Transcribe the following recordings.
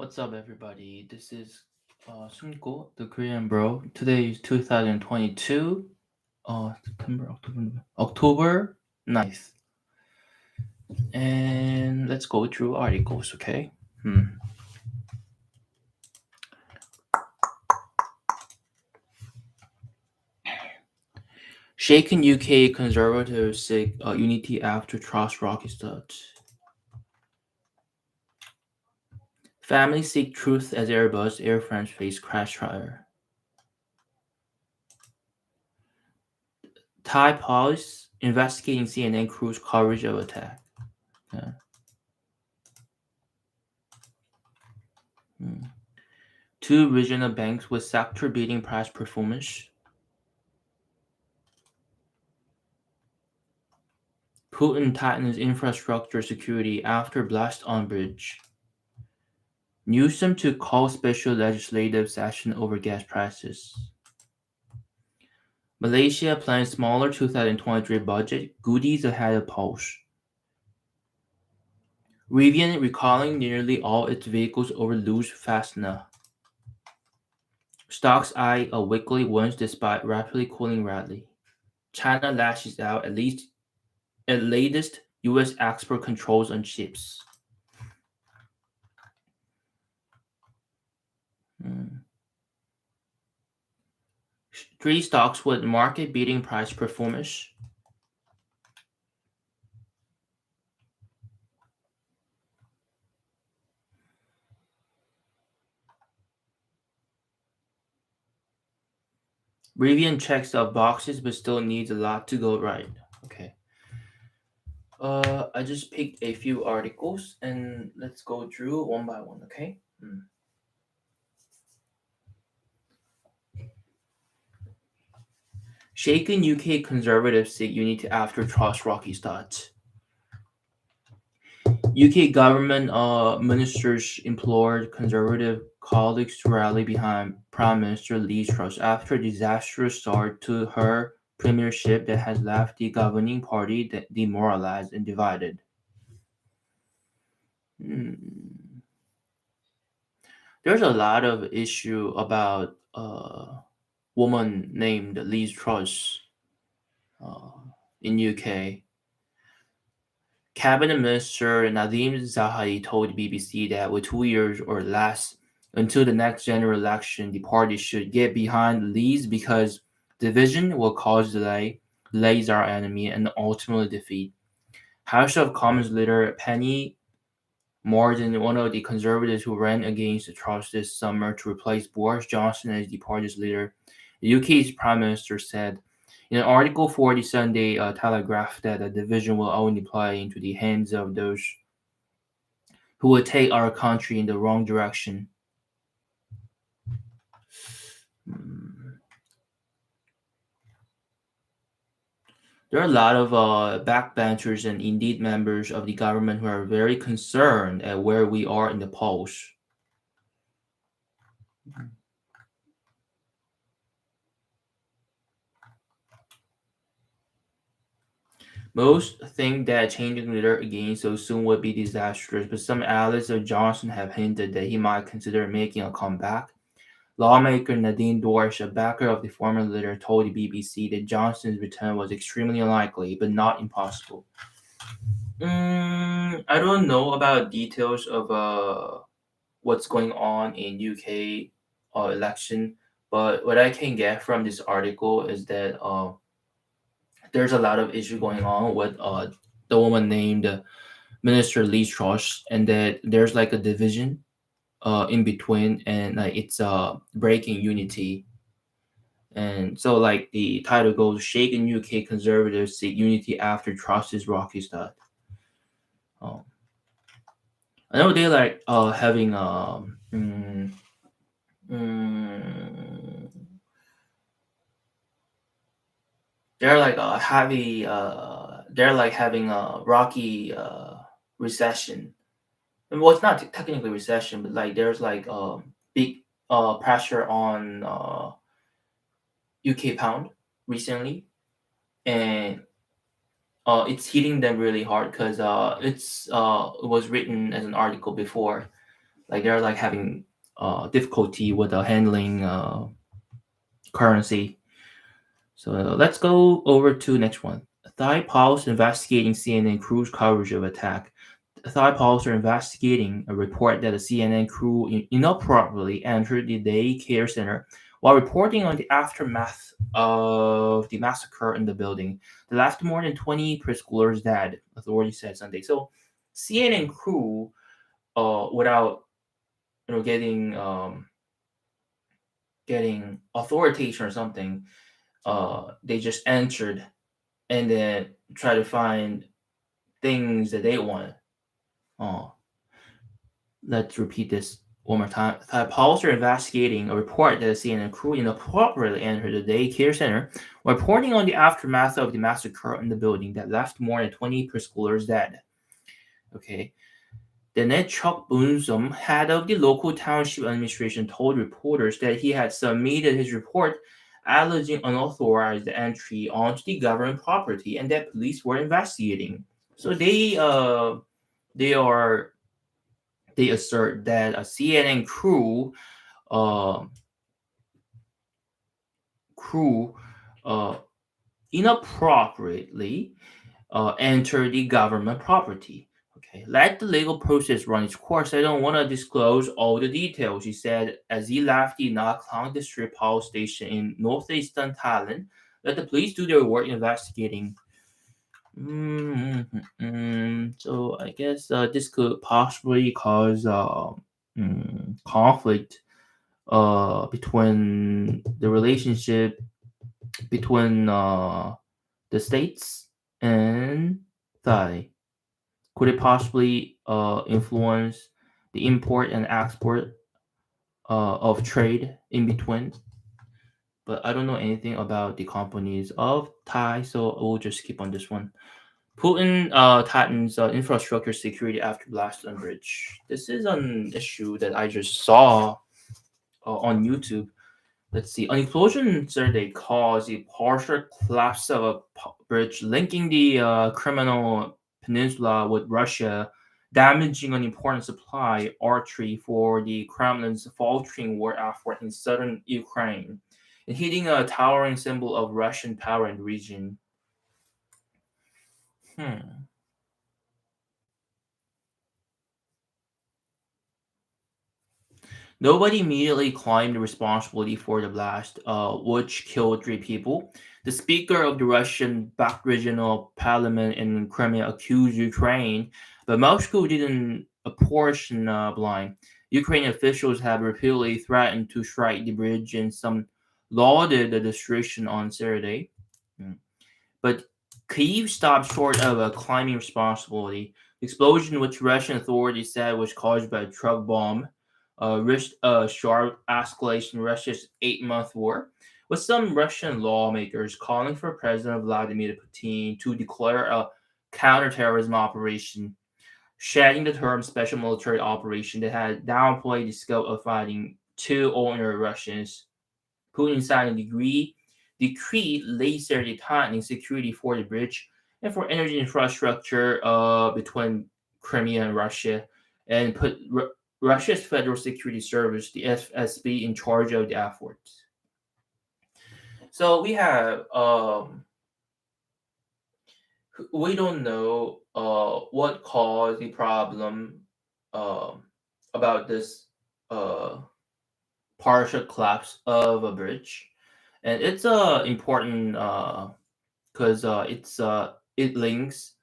What's up, everybody? This is Sunko, the Korean bro. Today is 2022, October 9th. And let's go through articles, okay? Shaken UK conservatives seek unity after Trust Rocky studs. Families seek truth as Airbus Air France face crash trial. Thai police investigating CNN crew's coverage of attack. Yeah. Two regional banks with sector-beating price performance. Putin tightens infrastructure security after blast on bridge. Newsom to call special legislative session over gas prices. Malaysia plans smaller 2023 budget, goodies ahead of polls. Rivian recalling nearly all its vehicles over loose fastener. Stocks eye a weekly wins despite rapidly cooling rally. China lashes out at latest U.S. export controls on chips. Three stocks with market-beating price performance. Rivian checks off boxes but still needs a lot to go right. Okay. I just picked a few articles and let's go through one by one, okay? Shaken UK Conservatives seek unity after Trust Rocky starts. UK government ministers implored Conservative colleagues to rally behind Prime Minister Liz Truss after a disastrous start to her premiership that has left the governing party demoralized and divided. There's a lot of issue about a woman named Liz Truss in UK. Cabinet Minister Nadim Zahawi told BBC that with 2 years or less until the next general election, the party should get behind Liz because division will cause delay, delays our enemy, and ultimately defeat. House of Commons leader Penny Mordaunt, one of the Conservatives who ran against Truss this summer to replace Boris Johnson as the party's leader, the UK's Prime Minister said in an article for the Sunday Telegraph that the division will only play into the hands of those who will take our country in the wrong direction. There are a lot of backbenchers and indeed members of the government who are very concerned at where we are in the polls. Most think that changing leader again so soon would be disastrous, but some allies of Johnson have hinted that he might consider making a comeback. Lawmaker Nadine Dorsch, a backer of the former leader, told the BBC that Johnson's return was extremely unlikely, but not impossible. I don't know about details of what's going on in UK election, but what I can get from this article is that there's a lot of issue going on with the woman named Minister Liz Truss, and that there's like a division in between, and like it's breaking unity. And so like the title goes, Shaken UK Conservatives seek unity after Truss's rocky start. Um, I know they're like having they're like a heavy they're like having a rocky recession. Well, it's not technically recession, but like there's like big pressure on UK pound recently, and it's hitting them really hard because it was written as an article before like they're like having difficulty with handling currency. So let's go over to next one. Thai Pulse investigating CNN crew's coverage of attack. Thai Pulse are investigating a report that a CNN crew inappropriately entered the daycare center while reporting on the aftermath of the massacre in the building. They left more than 20 preschoolers dead, authorities said Sunday. So CNN crew, without getting getting authorization or something, they just entered and then try to find things that they want. Oh, let's repeat this one more time. Police are investigating a report that the CNN crew inappropriately entered the daycare center, reporting on the aftermath of the massacre in the building that left more than 20 preschoolers dead. Okay. Then Chuck Boonsom, head of the local township administration, told reporters that he had submitted his report alleging unauthorized entry onto the government property and that police were investigating. So they are they assert that a CNN uh, crew uh, inappropriately entered the government property. Okay, let the legal process run its course. I don't want to disclose all the details, he said as he left the Nakhon District Police Station in northeastern Thailand. Let the police do their work investigating. So I guess this could possibly cause conflict between the relationship between the states and Thai. Could it possibly influence the import and export of trade in between? But I don't know anything about the companies of Thai, so we'll just keep on this one. Putin tightens infrastructure security after blast on bridge. This is an issue that I just saw on YouTube. Let's see. An explosion Saturday caused a partial collapse of a bridge linking the Criminal Peninsula with Russia, damaging an important supply artery for the Kremlin's faltering war effort in southern Ukraine, and hitting a towering symbol of Russian power in the region. Hmm. Nobody immediately claimed responsibility for the blast, which killed 3 people. The speaker of the Russian-backed regional parliament in Crimea accused Ukraine, but Moscow didn't apportion blame. Ukrainian officials have repeatedly threatened to strike the bridge, and some lauded the destruction on Saturday. Hmm. But Kyiv stopped short of claiming responsibility. The explosion, which Russian authorities said was caused by a truck bomb, risked a sharp escalation in Russia's 8-month war, with some Russian lawmakers calling for President Vladimir Putin to declare a counterterrorism operation, shedding the term special military operation that had downplayed the scope of fighting two ordinary Russians. Putin signed a decree later tightening security for the bridge and for energy infrastructure between Crimea and Russia, and put Russia's Federal Security Service, the FSB, in charge of the efforts. So we don't know what caused the problem about this uh, partial collapse of a bridge, and it's important because it links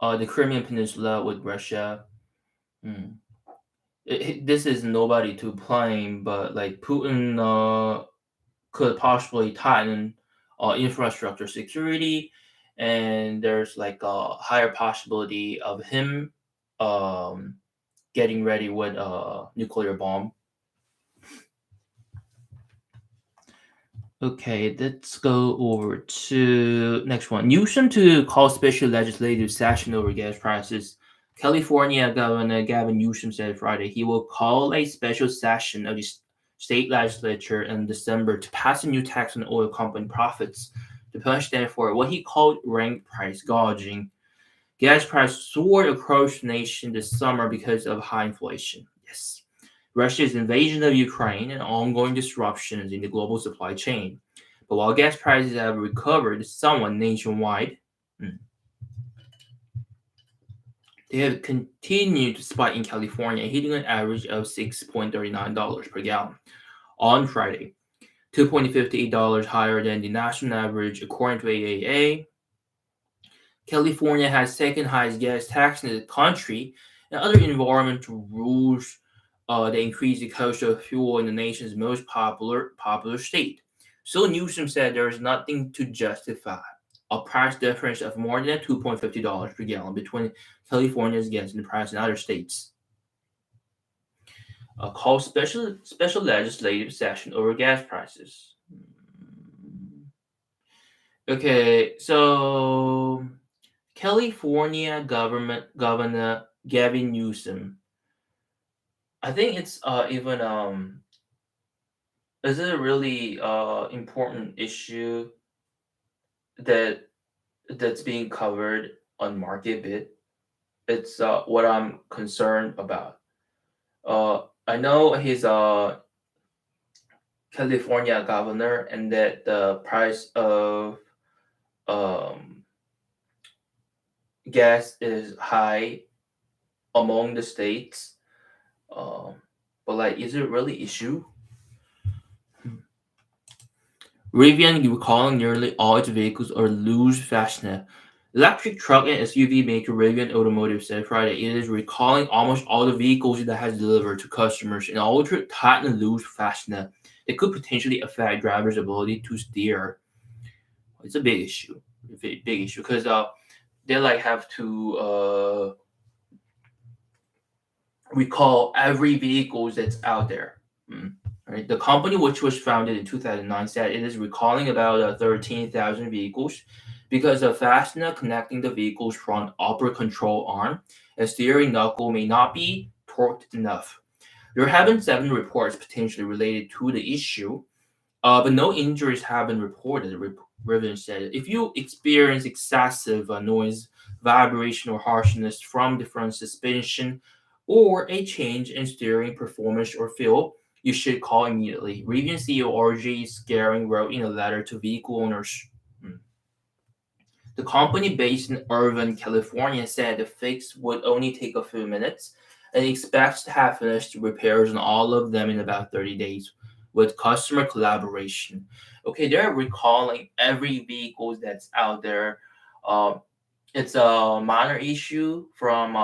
the Crimean Peninsula with Russia. Mm. This is nobody to blame, but like Putin could possibly tighten infrastructure security, and there's like a higher possibility of him um, getting ready with a nuclear bomb. Okay, let's go over to next one. Newsom to call special legislative session over gas prices. California Governor Gavin Newsom said Friday he will call a special session of the state legislature in December to pass a new tax on oil company profits to punish them for what he called rank price gouging. Gas prices soared across the nation this summer because of high inflation. Yes. Russia's invasion of Ukraine and ongoing disruptions in the global supply chain. But while gas prices have recovered somewhat nationwide, mm, they have continued to spike in California, hitting an average of $6.39 per gallon on Friday, $2.58 higher than the national average, according to AAA. California has second highest gas tax in the country, and other environmental rules that increase the cost of fuel in the nation's most popular state. So Newsom said there is nothing to justify a price difference of more than $2.50 per gallon between California's gas and the price in other states. Called special legislative session over gas prices. Okay, so California governor Gavin Newsom. I think it's even is it a really important issue that that's being covered on Market Bit? It's what I'm concerned about. I know he's a California governor, and that the price of um, gas is high among the states. Um, but like, is it really issue? Rivian recalling nearly all its vehicles or lose Fastnet. Electric truck and SUV maker Rivian Automotive said Friday it is recalling almost all the vehicles that has delivered to customers in order to tighten and loose Fastnet. It could potentially affect drivers' ability to steer. It's a big issue, big issue because they like have to recall every vehicle that's out there. Mm. Right. The company, which was founded in 2009, said it is recalling about 13,000 vehicles because the fastener connecting the vehicle's front upper control arm and steering knuckle may not be torqued enough. There have been 7 reports potentially related to the issue, but no injuries have been reported. Rivian said, if you experience excessive noise, vibration, or harshness from the front suspension, or a change in steering performance or feel, you should call immediately. Rivian CEO RJ Scaring wrote in a letter to vehicle owners. Hmm. The company based in Irvine, California said the fix would only take a few minutes and expects to have finished repairs on all of them in about 30 days with customer collaboration. Okay, they're recalling every vehicle that's out there. Uh, it's a minor issue from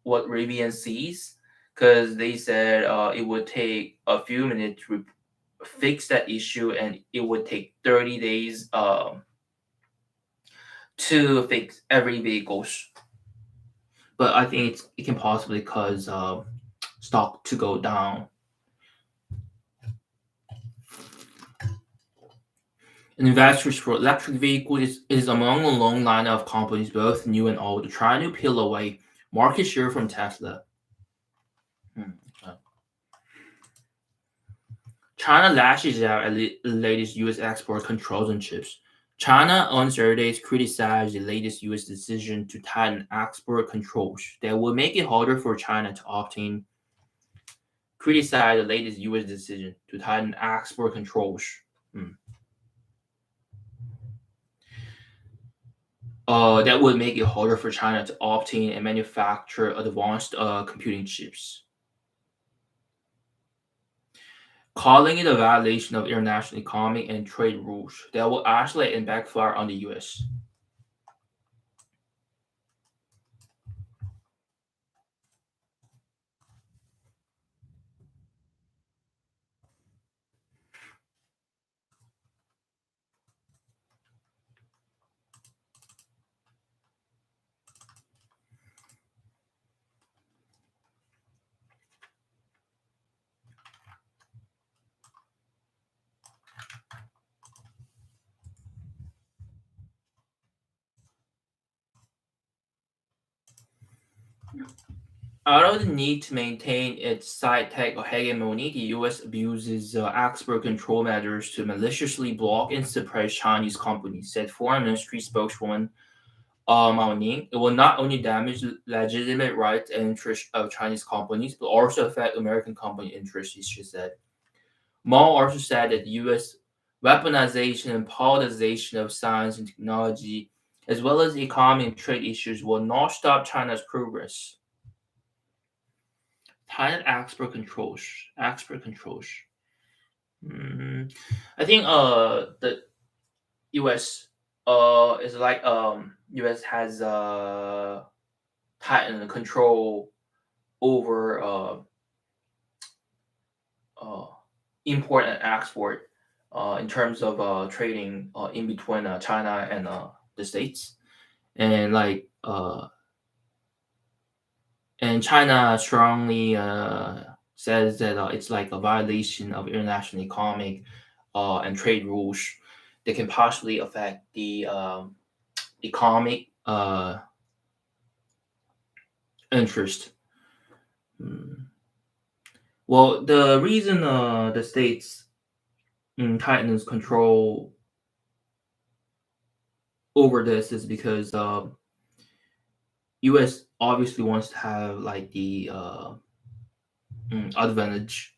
what Rivian sees because they said it would take a few minutes to fix that issue and it would take 30 days to fix every vehicles. But I think it can possibly cause stock to go down. Investors for electric vehicles is among a long line of companies, both new and old, trying to peel away market share from Tesla. Hmm. China lashes out at the latest U.S. export controls on chips. China on Saturday criticized the latest U.S. decision to tighten export controls that will make it harder for China to obtain. Criticized the latest U.S. decision to tighten export controls. Hmm. That would make it harder for China to obtain and manufacture advanced computing chips, calling it a violation of international economic and trade rules that will isolate and backfire on the U.S. Out of the need to maintain its sci-tech hegemony, the U.S. abuses export control measures to maliciously block and suppress Chinese companies, said Foreign Ministry spokeswoman Maoning, it will not only damage legitimate rights and interests of Chinese companies, but also affect American company interests, she said. Mao also said that U.S. weaponization and politicization of science and technology, as well as economic and trade issues, will not stop China's progress. Thailand export controls. Export controls. Mm, I think the U.S. is like U.S. has tightened control over uh import and export in terms of trading in between China and the States, and and China strongly says that it's like a violation of international economic and trade rules that can possibly affect the economic interest. Mm. Well, the reason the states tightens control over this is because U.S. obviously wants to have like the advantage,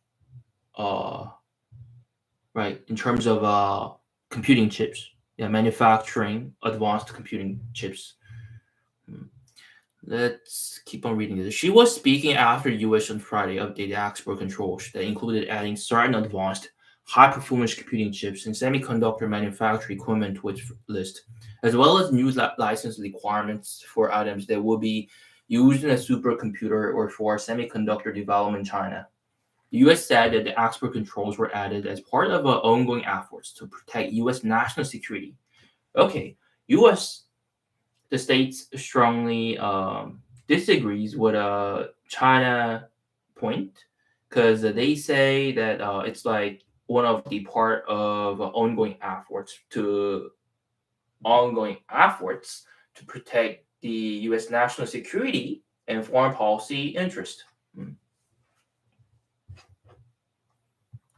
uh, right, in terms of computing chips, yeah, manufacturing advanced computing chips. Hmm. Let's keep on reading this. She was speaking after U.S. on Friday updated export controls that included adding certain advanced high performance computing chips and semiconductor manufacturing equipment to its list, as well as new license requirements for items that will be used in a supercomputer or for semiconductor development in China. The U.S. said that the export controls were added as part of ongoing efforts to protect U.S. national security. Okay, U.S. the states strongly disagrees with China point because they say that it's like one of the part of ongoing efforts to protect the U.S. national security and foreign policy interest. Mm.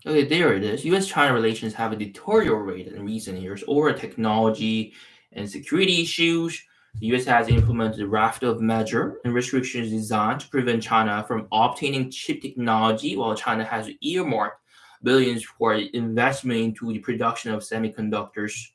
Okay, there it is. U.S. China relations have deteriorated in recent years over technology and security issues. The U.S. has implemented a raft of measures and restrictions designed to prevent China from obtaining chip technology, while China has earmarked billions for investment into the production of semiconductors.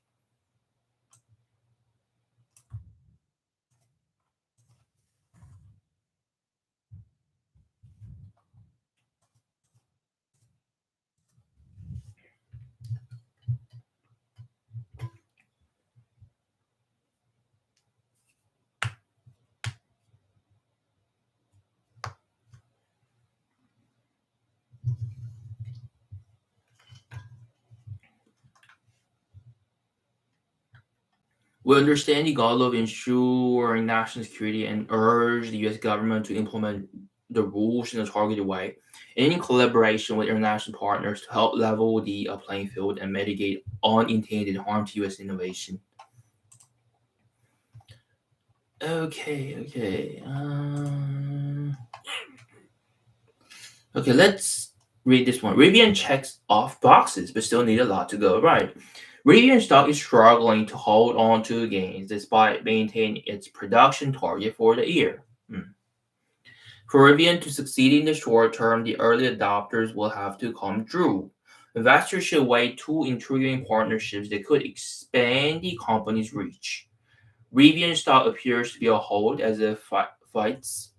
We understand the goal of ensuring national security and urge the U.S. government to implement the rules in a targeted way, in collaboration with international partners to help level the playing field and mitigate unintended harm to U.S. innovation. Okay. Okay, let's read this one. Rivian checks off boxes, but still need a lot to go right. Rivian stock is struggling to hold on to gains despite maintaining its production target for the year. For Rivian to succeed in the short term, the early adopters will have to come through. Investors should weigh two intriguing partnerships that could expand the company's reach. Rivian stock appears to be a hold as it fights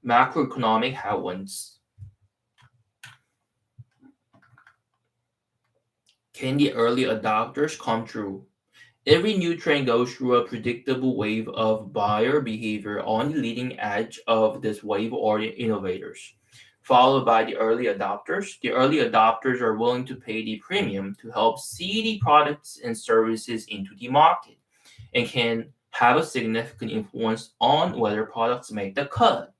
macroeconomic headwinds. Can the early adopters come true? Every new trend goes through a predictable wave of buyer behavior. On the leading edge of this wave are the innovators, followed by the early adopters. The early adopters are willing to pay the premium to help see the products and services into the market and can have a significant influence on whether products make the cut.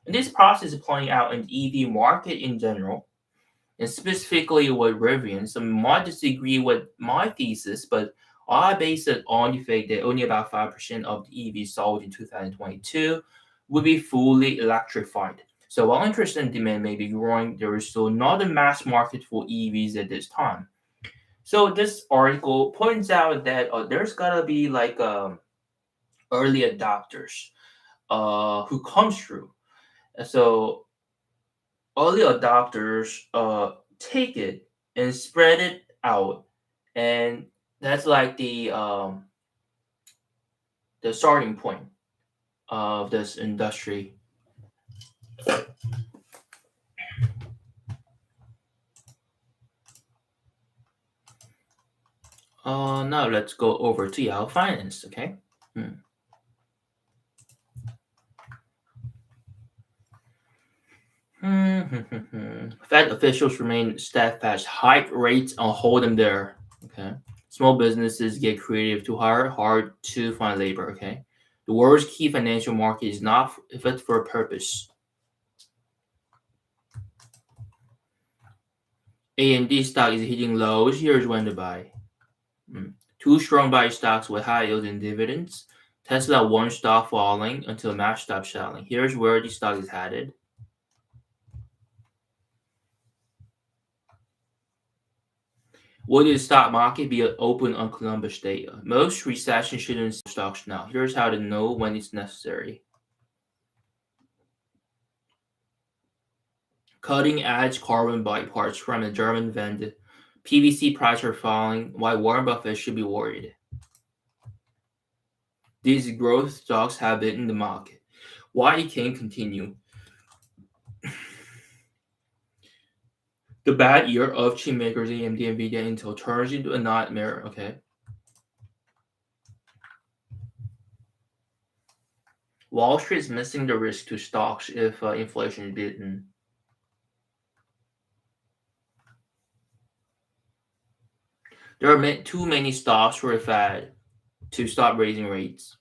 And this process is playing out in the EV market in general, and specifically with Rivian. Some might disagree with my thesis, but I base it on the fact that only about 5% of the EVs sold in 2022 will be fully electrified. So while interest and demand may be growing, there is still not a mass market for EVs at this time. So this article points out that there's gotta be like early adopters who comes through. So early adopters take it and spread it out, and that's like the starting point of this industry. Now let's go over to Yahoo Finance. Okay. Hmm. Fed officials remain steadfast. Hike rates and hold them there. Okay. Small businesses get creative to hire hard to find labor. Okay. The world's key financial market is not fit for a purpose. AMD stock is hitting lows. Here's when to buy. Mm. Two strong buy stocks with high yields and dividends. Tesla won't stop falling until Match stops selling. Here's where the stock is headed. Will the stock market be open on Columbus Day? Most recessions shouldn't stocks now. Here's how to know when it's necessary. Cutting edge carbon bike parts from a German vendor. PVC prices are falling. Why Warren Buffett should be worried. These growth stocks have been in the market. Why it can continue. The bad year of chip makers AMD, Nvidia, Intel turns into a nightmare. Okay. Wall Street is missing the risk to stocks if inflation didn't. There are too many stocks for a Fed to stop raising rates.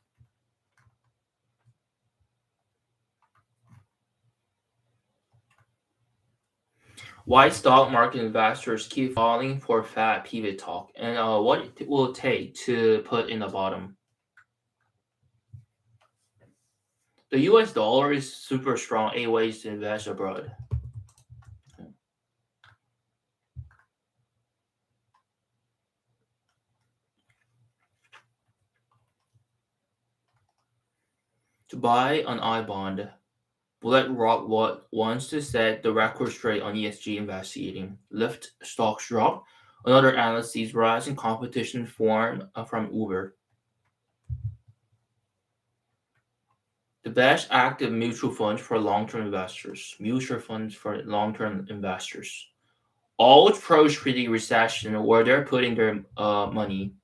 Why stock market investors keep falling for Fed pivot talk, and what it will take to put in the bottom. The U.S. dollar is super strong. 8 ways to invest abroad. To buy an I bond, BlackRock wants to set the record straight on ESG investigating. Lyft stocks drop. Another analyst sees rising competition from Uber. The best active mutual funds for long-term investors. Mutual funds for long-term investors. All pros predict recession where they're putting their money.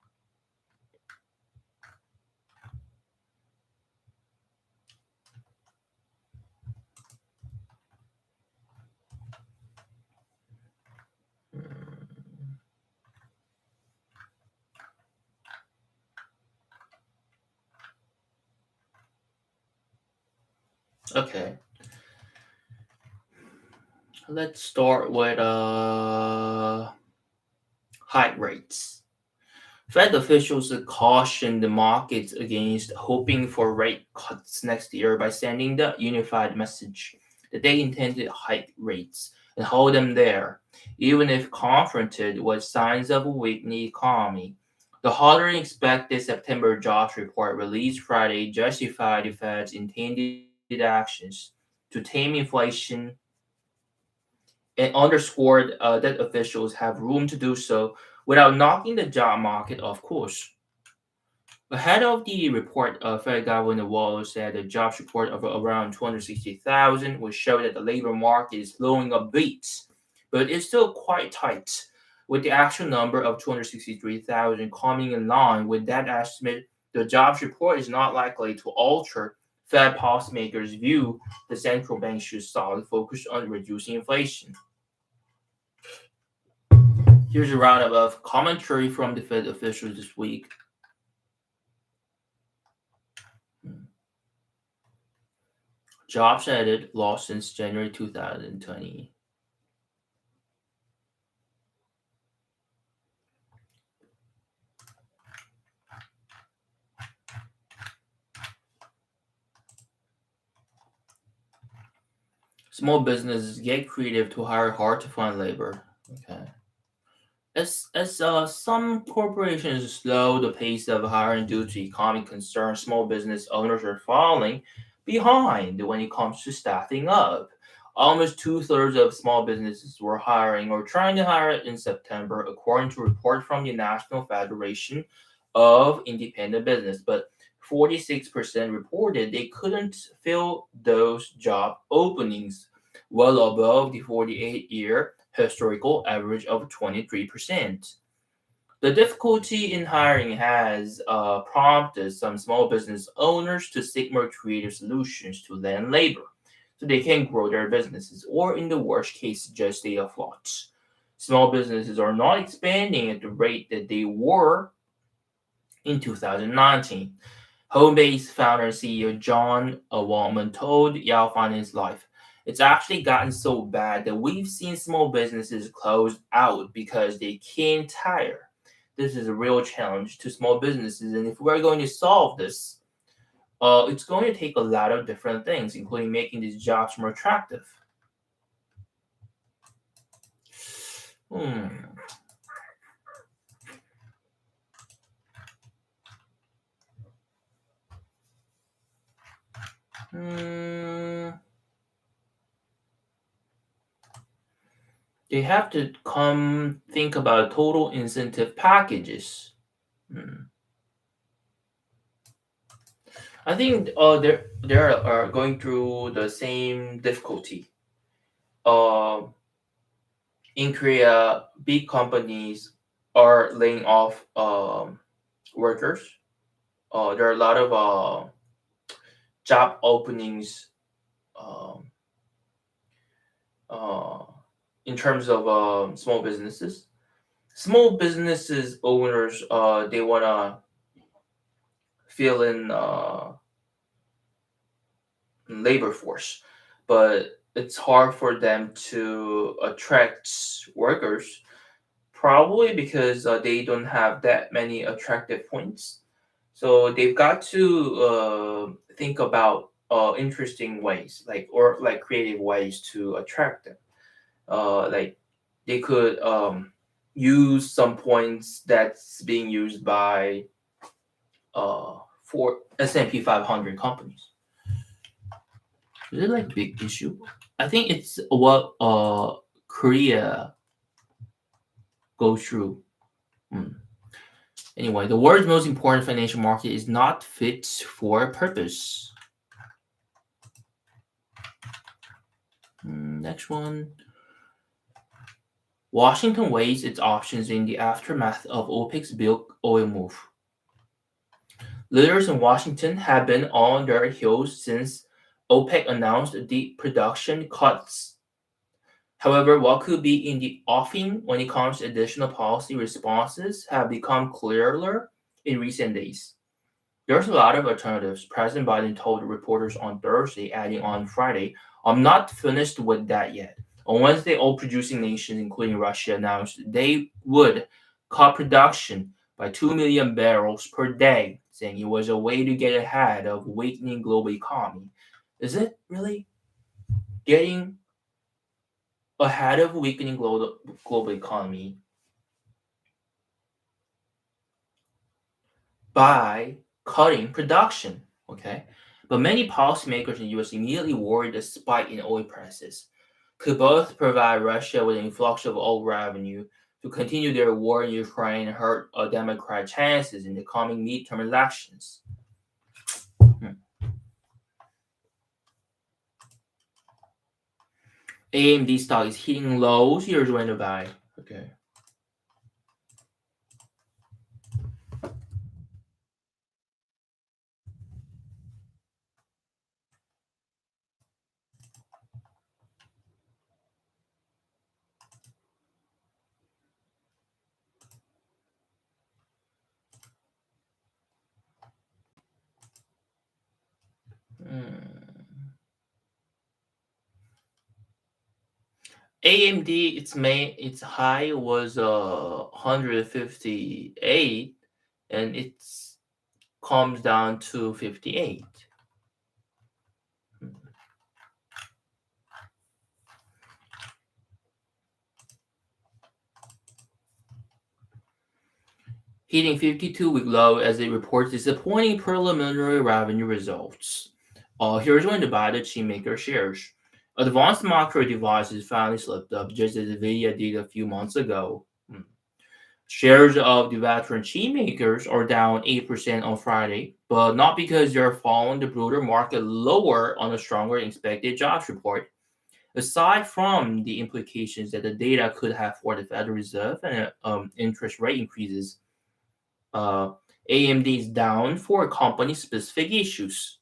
Okay, let's start with high rates. Fed officials cautioned the markets against hoping for rate cuts next year by sending the unified message that they intend to hike rates and hold them there, even if confronted with signs of a weakening economy. The hotter than expected September jobs report released Friday justified the Fed's intended actions to tame inflation and underscored that officials have room to do so without knocking the job market off course. Ahead of the report, Fed Governor Wallace said the jobs report of around 260,000 would show that the labor market is slowing a bit, but it's still quite tight, with the actual number of 263,000 coming in line with that estimate. The jobs report is not likely to alter Fed policymakers' view the central bank should solely focus on reducing inflation. Here's a roundup of commentary from the Fed officials this week. Jobs added lost since January 2020. Small businesses get creative to hire hard to find labor. Okay. As some corporations slow the pace of hiring due to economic concerns, small business owners are falling behind when it comes to staffing up. Almost two-thirds of small businesses were hiring or trying to hire in September, according to a report from the National Federation of Independent Business. But 46% reported they couldn't fill those job openings, well above the 48-year historical average of 23%. The difficulty in hiring has prompted some small business owners to seek more creative solutions to land labor so they can grow their businesses, or in the worst case, just stay afloat. Small businesses are not expanding at the rate that they were in 2019. Homebase founder and CEO John Wallman told Yao Finance Life, it's actually gotten so bad that we've seen small businesses close out because they can't hire. This is a real challenge to small businesses, and if we're going to solve this, it's going to take a lot of different things, including making these jobs more attractive. Hmm. Hmm. They have to come think about total incentive packages. Hmm. I think they are going through the same difficulty. Uh, in Korea, big companies are laying off workers. There are a lot of job openings um, uh, in terms of small businesses. Small businesses owners they wanna fill in labor force, but it's hard for them to attract workers, probably because they don't have that many attractive points. So they've got to think about interesting ways, like creative ways to attract them. Like they could use some points that's being used by for S&P 500 companies. Is it like a big issue? I think it's what Korea goes through. Hmm. Anyway, the world's most important financial market is not fit for purpose. Next one. Washington weighs its options in the aftermath of OPEC's big oil move. Leaders in Washington have been on their heels since OPEC announced the production cuts. However, what could be in the offing when it comes to additional policy responses have become clearer in recent days. There's a lot of alternatives, President Biden told reporters on Thursday, adding on Friday, I'm not finished with that yet. On Wednesday, oil producing nations, including Russia, announced they would cut production by 2 million barrels per day, saying it was a way to get ahead of weakening global economy. Is it really getting ahead of weakening global economy by cutting production? Okay. But many policymakers in the US immediately worried the spike in oil prices could both provide Russia with an influx of oil revenue to continue their war in Ukraine and hurt Democrat chances in the coming midterm elections. AMD stock is hitting lows. Here's when to buy. Okay. AMD its high was 158 and it's comes down to 58. hitting 52-week low as it reports disappointing preliminary revenue results. Here's when to buy the chipmaker shares. Advanced macro devices finally slipped up just as Nvidia did a few months ago. Shares of the veteran chip makers are down 8% on Friday, but not because they're following the broader market lower on a stronger expected jobs report. Aside from the implications that the data could have for the Federal Reserve and interest rate increases, uh, AMD is down for company specific issues.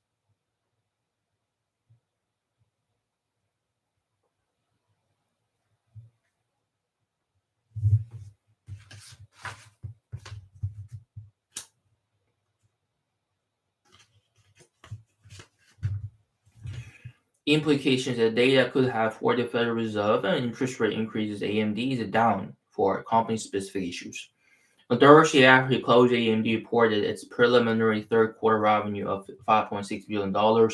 Implications that data could have for the Federal Reserve and interest rate increases, AMD is down for company specific issues. On Thursday, after the close, AMD reported its preliminary third quarter revenue of $5.6 billion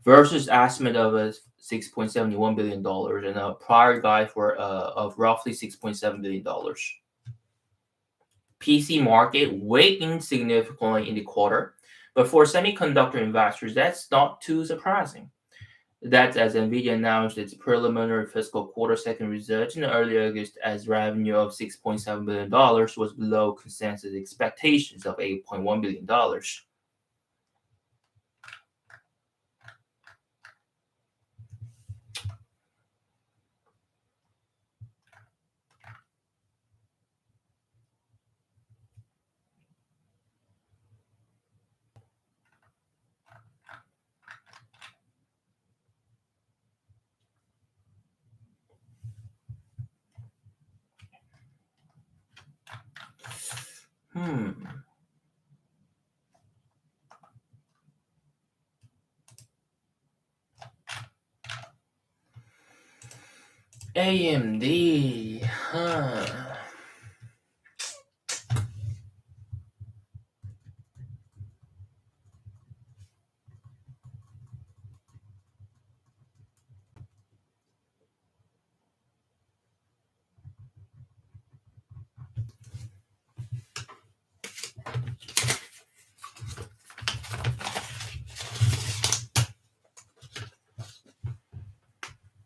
versus estimate of $6.71 billion and a prior guide of roughly $6.7 billion. PC market weakened significantly in the quarter, but for semiconductor investors, that's not too surprising. That's as Nvidia announced its preliminary fiscal quarter second results in early August as revenue of $6.7 billion was below consensus expectations of $8.1 billion. Hmm. AMD. Huh.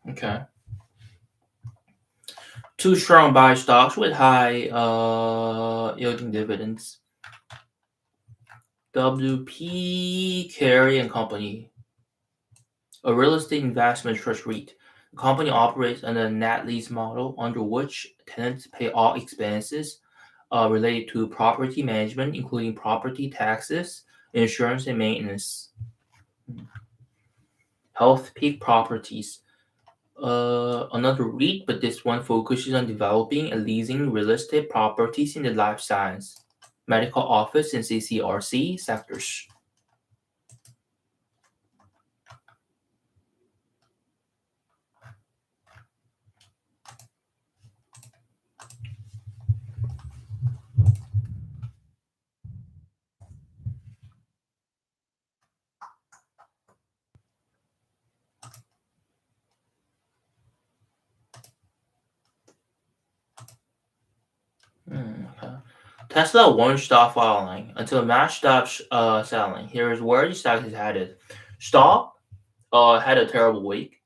Okay. Two strong buy stocks with high yielding dividends. WP Carey and Company, a real estate investment trust REIT. The company operates under a net lease model under which tenants pay all expenses related to property management, including property taxes, insurance, and maintenance. Health Peak Properties, another REIT, but this one focuses on developing and leasing real estate properties in the life science, medical office, and CCRC sectors. Okay. Tesla won't stop falling until Match stops selling. Here's where the stock is headed. Stock had a terrible week.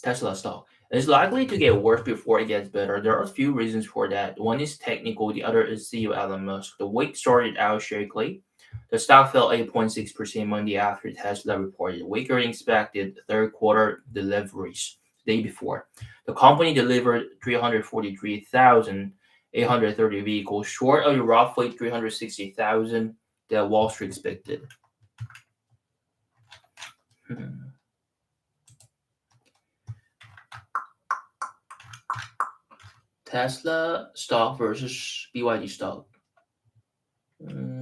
Tesla stock. It's likely to get worse before it gets better. There are a few reasons for that. One is technical, the other is CEO Elon Musk. The week started out shakily. The stock fell 8.6% Monday after Tesla reported weaker than expected third quarter deliveries the day before. The company delivered 343,830 vehicles, short of the roughly 360,000 that Wall Street expected. Hmm. Tesla stock versus BYD stock. Mm,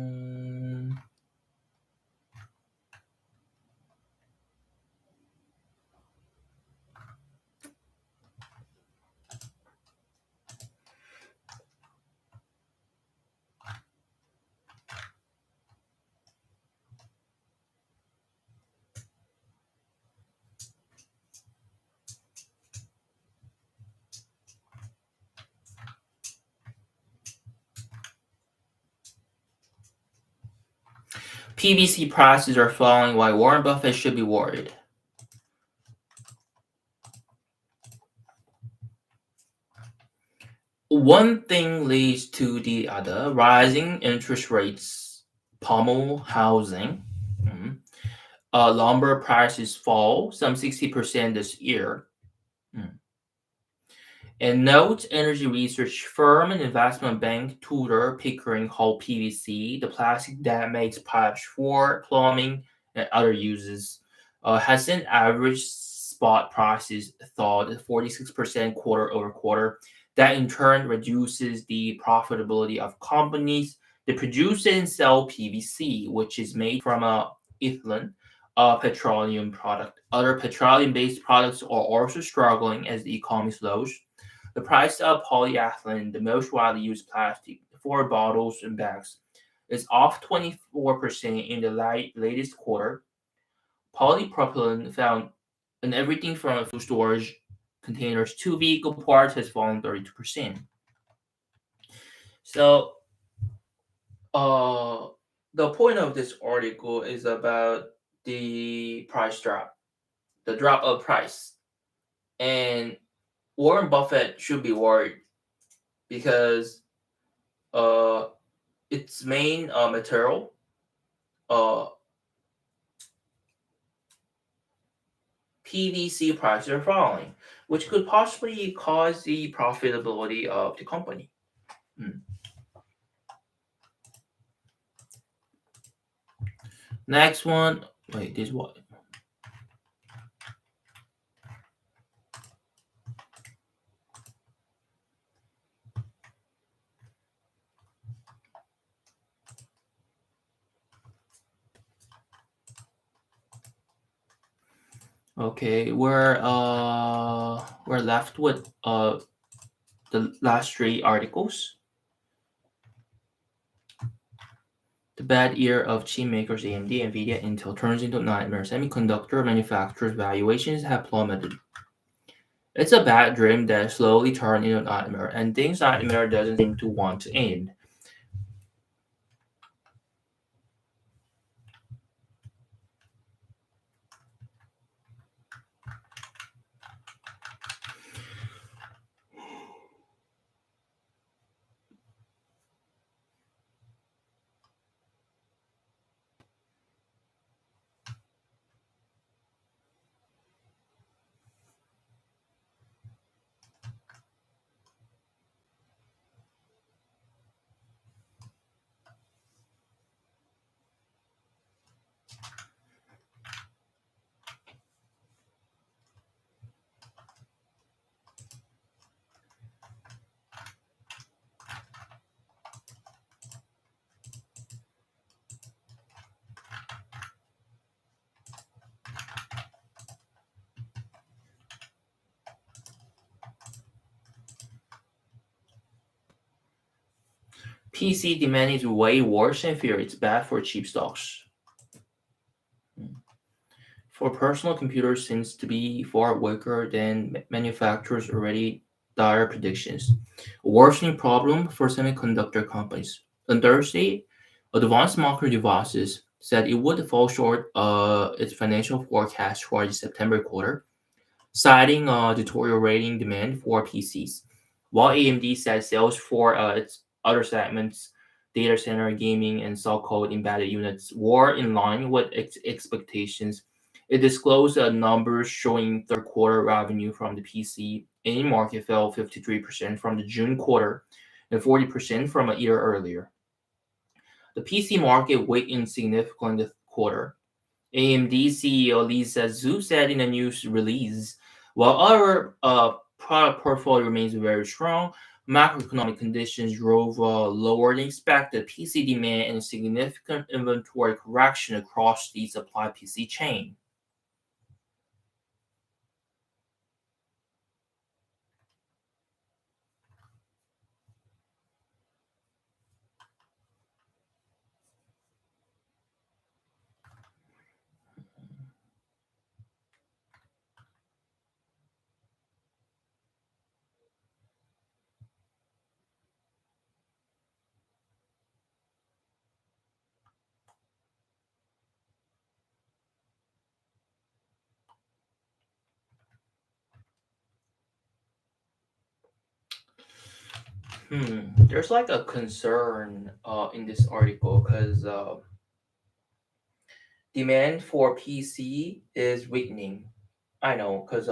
PVC prices are falling, why Warren Buffett should be worried. One thing leads to the other. Rising interest rates pummel housing. Mhm. Lumber prices fall some 60% this year. Mm. And note energy research firm and investment bank Tudor Pickering Holt PVC, the plastic that makes pipes for plumbing and other uses, has seen average spot prices thawed 46% quarter over quarter. That in turn reduces the profitability of companies that produce and sell PVC, which is made from ethylene, a petroleum product. Other petroleum-based products are also struggling as the economy slows. The price of polyethylene, the most widely used plastic for bottles and bags, is off 24% in the latest quarter. Polypropylene found in everything from food storage containers to vehicle parts has fallen 32%. So, uh, the point of this article is about the price drop, the drop of price. And Warren Buffett should be worried because uh, its main material, uh, PVC prices are falling, which could possibly cause the profitability of the company. Hmm. Next one, wait, this what? Okay, we're left with the last three articles. The bad year of chip makers AMD, Nvidia, Intel turns into nightmare. Semiconductor manufacturers' valuations have plummeted. It's a bad dream that slowly turned into a nightmare, and things nightmare doesn't seem to want to end. PC demand is way worse than fear. It's bad for cheap stocks. For personal computers seems to be far weaker than manufacturers' already dire predictions. A worsening problem for semiconductor companies. On Thursday, Advanced Micro Devices said it would fall short its financial forecast for the September quarter, citing deteriorating demand for PCs. While AMD said sales for its other segments, data center, gaming, and so-called embedded units, were in line with expectations. It disclosed numbers showing third quarter revenue from the PC in market fell 53% from the June quarter and 40% from a year earlier. The PC market weakened significantly this quarter. AMD CEO Lisa Zhu said in a news release, while our product portfolio remains very strong, macroeconomic conditions drove lower than expected PC demand and significant inventory correction across the supply PC chain. There's like a concern in this article because demand for PC is weakening. I know because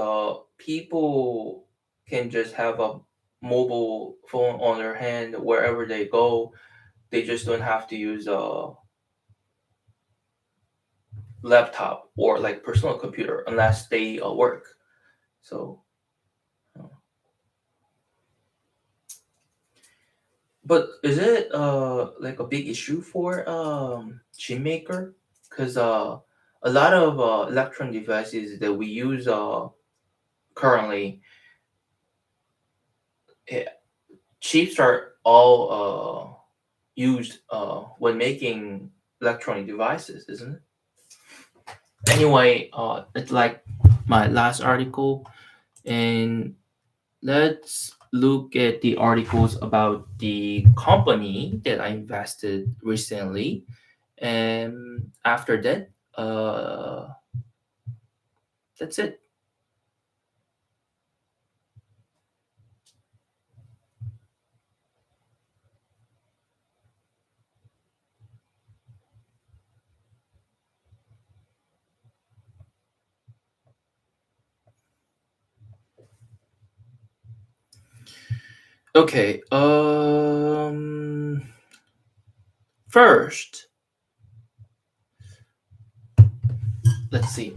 people can just have a mobile phone on their hand wherever they go. They just don't have to use a laptop or like personal computer unless they work. So, uh, but is it like a big issue for chip maker? Because a lot of electronic devices that we use currently, eh, chips are all used when making electronic devices, isn't it? Anyway, it's like my last article, and let's look at the articles about the company that I invested recently. And after that, that's it. Okay. First, let's see.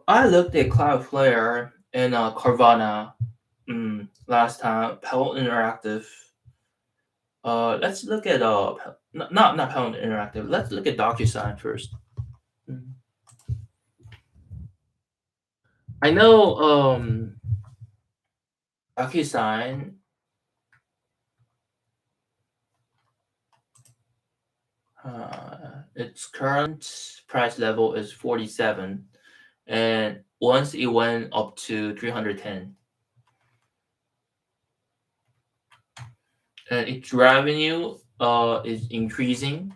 I looked at Cloudflare and Carvana last time. Pell Interactive. Let's look at not Pell Interactive. Let's look at DocuSign first. Mm. I know DocuSign. Its current price level is 47, and once it went up to 310, and its revenue is increasing.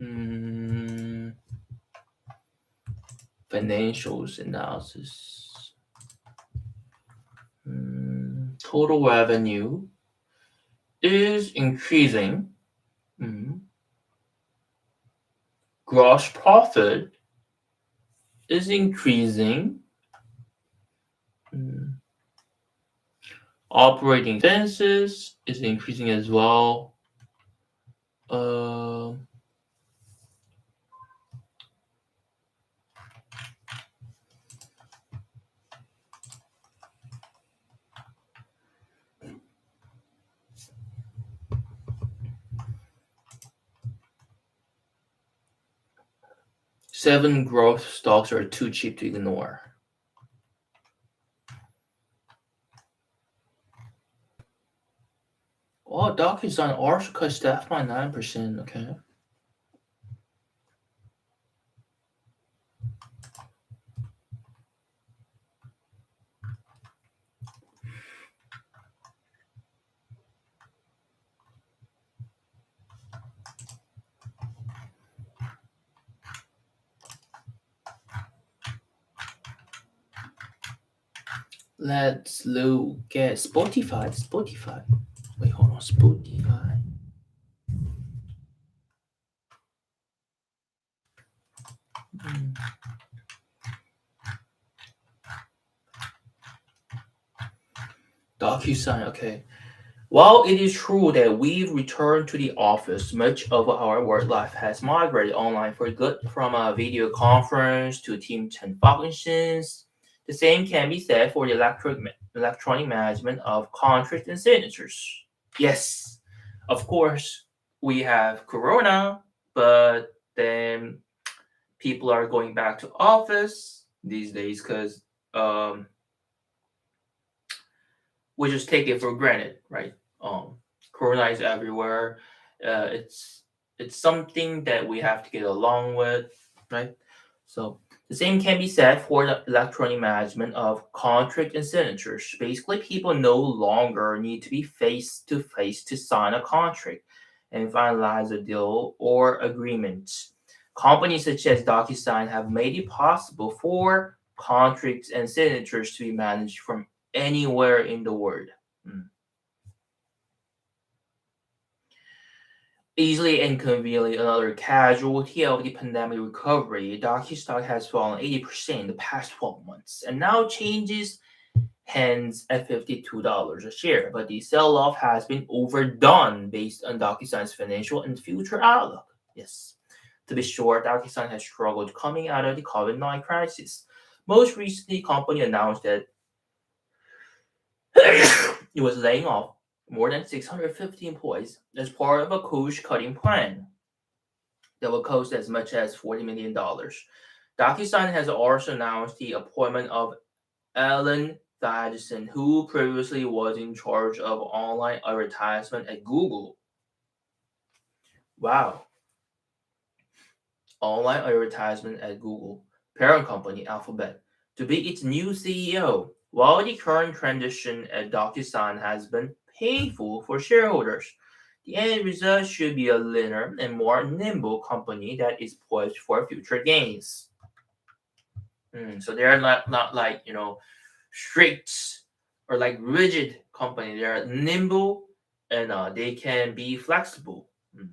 Mm, financials analysis. Total revenue is increasing. Mm, gross profit is increasing. Mm, operating expenses is increasing as well. Uh, 7 growth stocks are too cheap to ignore. Oh, DocuSign also cut staff by 9%. Okay. Let's look at Spotify. Spotify. Wait, hold on. Spotify. Mm, DocuSign. Okay. While it is true that we've returned to the office, much of our work life has migrated online for good, from a video conference to team chat functions. The same can be said for the electronic management of contracts and signatures. Yes, of course, we have Corona, but then people are going back to office these days because um, we just take it for granted, right? Corona is everywhere. It's It's something that we have to get along with, right? So the same can be said for the electronic management of contract and signatures. Basically, people no longer need to be face to face to sign a contract and finalize a deal or agreement. Companies such as DocuSign have made it possible for contracts and signatures to be managed from anywhere in the world. Hmm. Easily and conveniently another casualty of the pandemic recovery, DocuStock has fallen 80% in the past 12 months and now changes hands at $52 a share. But the sell off has been overdone based on DocuSign's financial and future outlook. Yes. To be sure, DocuSign has struggled coming out of the COVID-19 crisis. Most recently, the company announced that it was laying off more than 650 employees as part of a cost-cutting plan that will cost as much as $40 million. DocuSign has also announced the appointment of Alan Thaddeus, who previously was in charge of online advertisement at Google. Wow, online advertisement at Google, parent company Alphabet, to be its new CEO. While the current transition at DocuSign has been painful for shareholders, the end result should be a leaner and more nimble company that is poised for future gains. So they're not like strict or like rigid company. They're nimble and they can be flexible. Mm.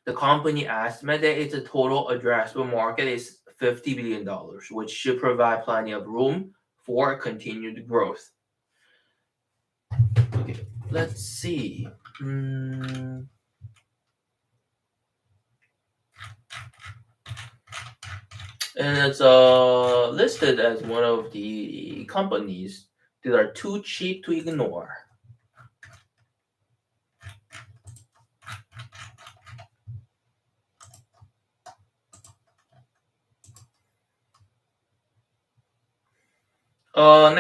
The company estimate that its total addressable market is $50 billion, which should provide plenty of room for continued growth. Okay, let's see. Mm, and it's listed as one of the companies that are too cheap to ignore.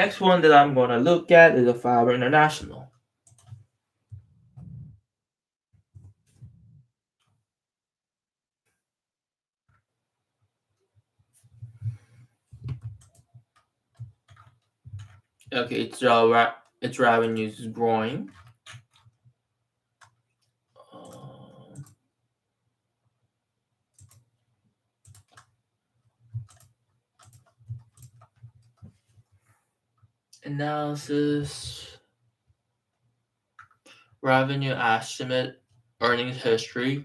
Next one that I'm gonna look at is a Fiverr International. Okay, its revenues is growing. Uh, Analysis, revenue estimate, earnings history.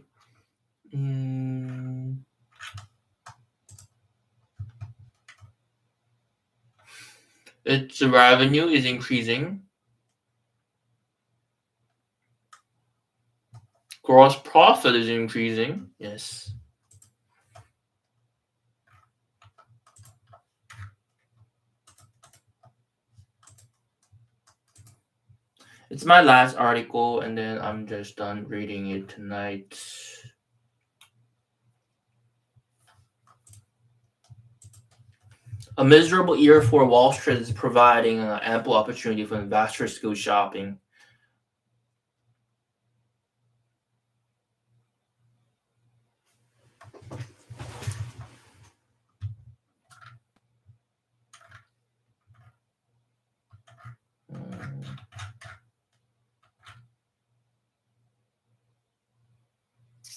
Mm, its revenue is increasing. Gross profit is increasing. Yes. It's my last article, and then I'm just done reading it tonight. A miserable year for Wall Street is providing an ample opportunity for investors to go shopping. Mm,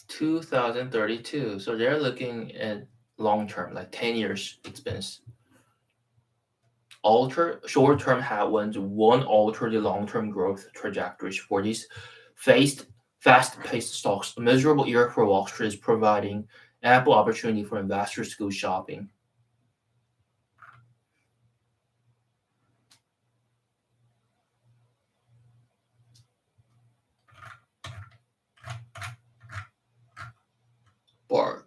2032. So they're looking at long term, like 10 years expense. Alter short term headwinds won't alter the long term growth trajectories for these faced fast paced stocks. A miserable year for Wall Street is providing ample opportunity for investors to go shopping. Bark.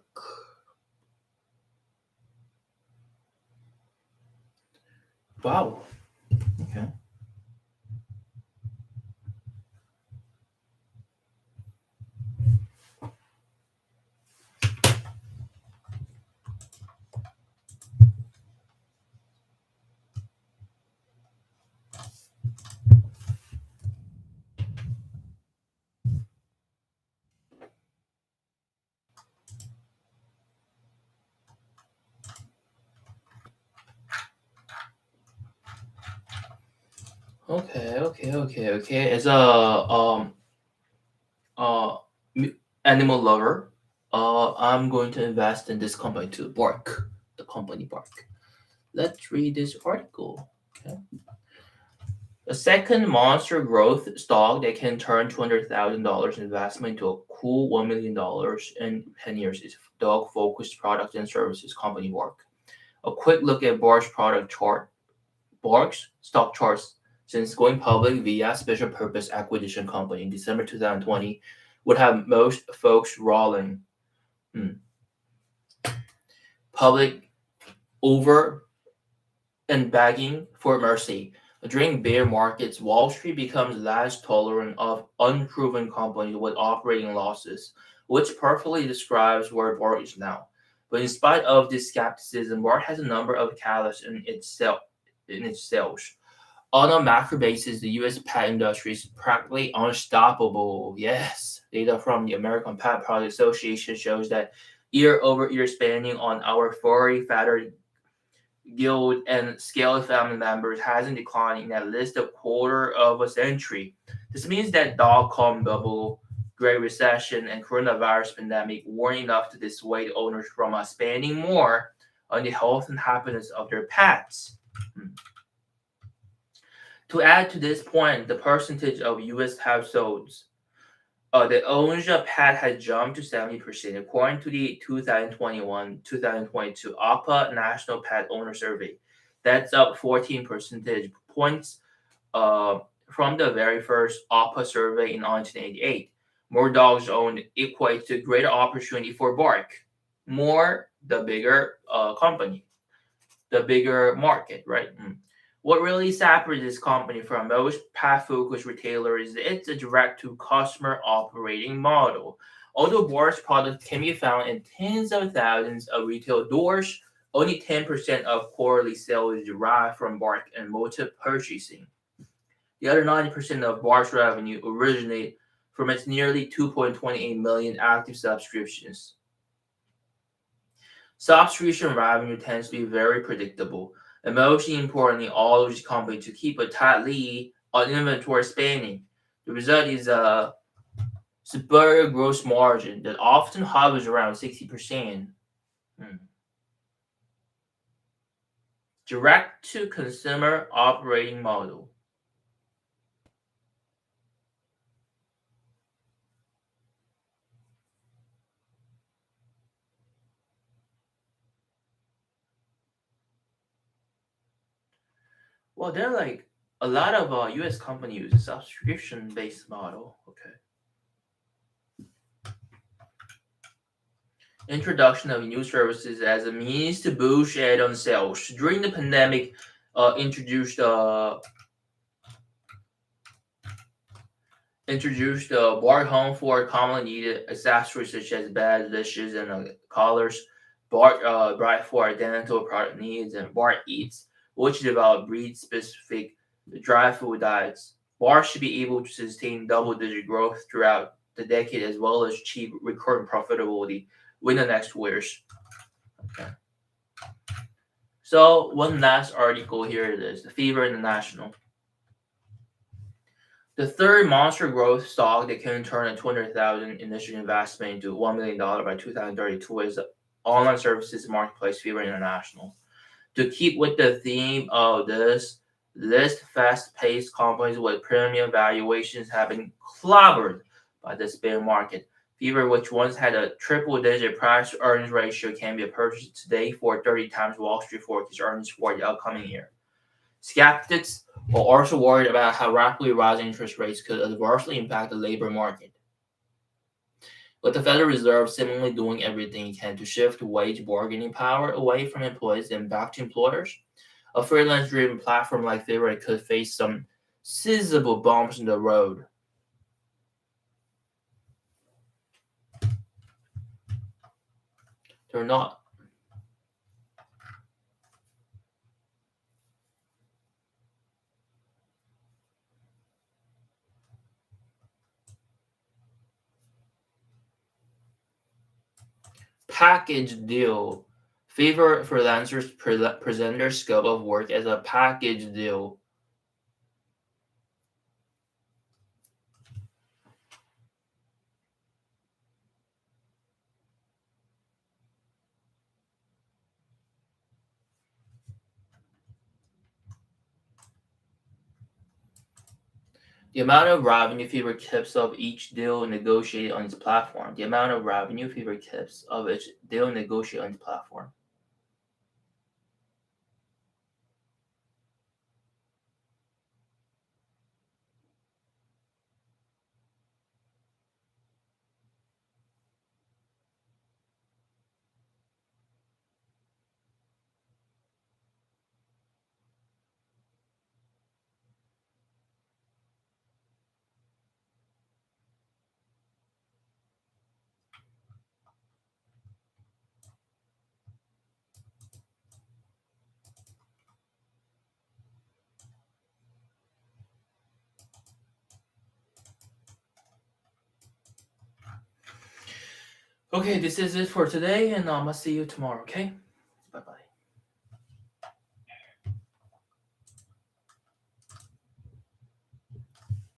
Wow. Okay. Okay. As a uh animal lover, I'm going to invest in this company too. Bark, the company Bark. Let's read this article. Okay. A second monster growth stock that can turn $200,000 investment into a cool $1 million in 10 years is dog focused products and services company Bark. A quick look at Bark's product chart. Bark's stock charts since going public via special purpose acquisition company in December 2020 would have most folks rolling public over and begging for mercy. During bear markets, Wall Street becomes less tolerant of unproven companies with operating losses, which perfectly describes where Bart is now. But in spite of this skepticism, Bart has a number of catalysts in its sales. On a macro basis, the US pet industry is practically unstoppable. Yes, data from the American Pet Product Association shows that year over year spending on our furry, fatter guild and scale family members hasn't declined in at least a quarter of a century. This means that dot-com bubble, Great Recession, and coronavirus pandemic weren't enough to dissuade owners from spending more on the health and happiness of their pets. Hmm. To add to this point, the percentage of U.S. households that owns a pet has jumped to 70%, according to the 2021-2022 APA National Pet Owner Survey. That's up 14 percentage points from the very first APA survey in 1988. More dogs owned equates to greater opportunity for bark. More, the bigger company, the bigger market, right? What really separates this company from most pet-focused retailers is it's a direct-to-customer operating model. Although Boris products can be found in tens of thousands of retail doors, only 10% of quarterly sales is derived from Bark and multi-purchasing. The other 90% of Bark's revenue originate from its nearly 2.28 million active subscriptions. Subscription revenue tends to be very predictable, and most importantly, allows the company to keep a tight lead on inventory spending. The result is a superior gross margin that often hovers around 60%. Hmm. Direct to consumer operating model. Well, there are like a lot of US companies use a subscription based model. Okay. Introduction of new services as a means to boost add-on sales. During the pandemic, introduced bar home for commonly needed accessories such as beds, dishes, and collars. Bar bright for dental product needs and Bar Eats, which developed breed-specific dry food diets. Bar should be able to sustain double-digit growth throughout the decade as well as achieve recurrent profitability within the next 2 years. Okay. So one last article here it is, the Fever International. The third monster growth stock that can turn a 200,000 initial investment into $1 million by 2032 is online services marketplace Fever International. To keep with the theme of this list, fast-paced companies with premium valuations have been clobbered by this bear market. Fever, which once had a triple-digit price-earnings ratio, can be purchased today for 30 times Wall Street forecast earnings for the upcoming year. Skeptics are also worried about how rapidly rising interest rates could adversely impact the labor market. With the Federal Reserve seemingly doing everything it can to shift wage bargaining power away from employees and back to employers, a freelance driven platform like Fiverr could face some sizable bumps in the road. They're not. Package deal. Fiverr freelancers present their scope of work as a package deal. The amount of revenue favor tips of each deal negotiated on its platform. The amount of revenue favor tips of each deal negotiated on its platform. Okay, this is it for today, and I'll see you tomorrow, okay? Bye bye.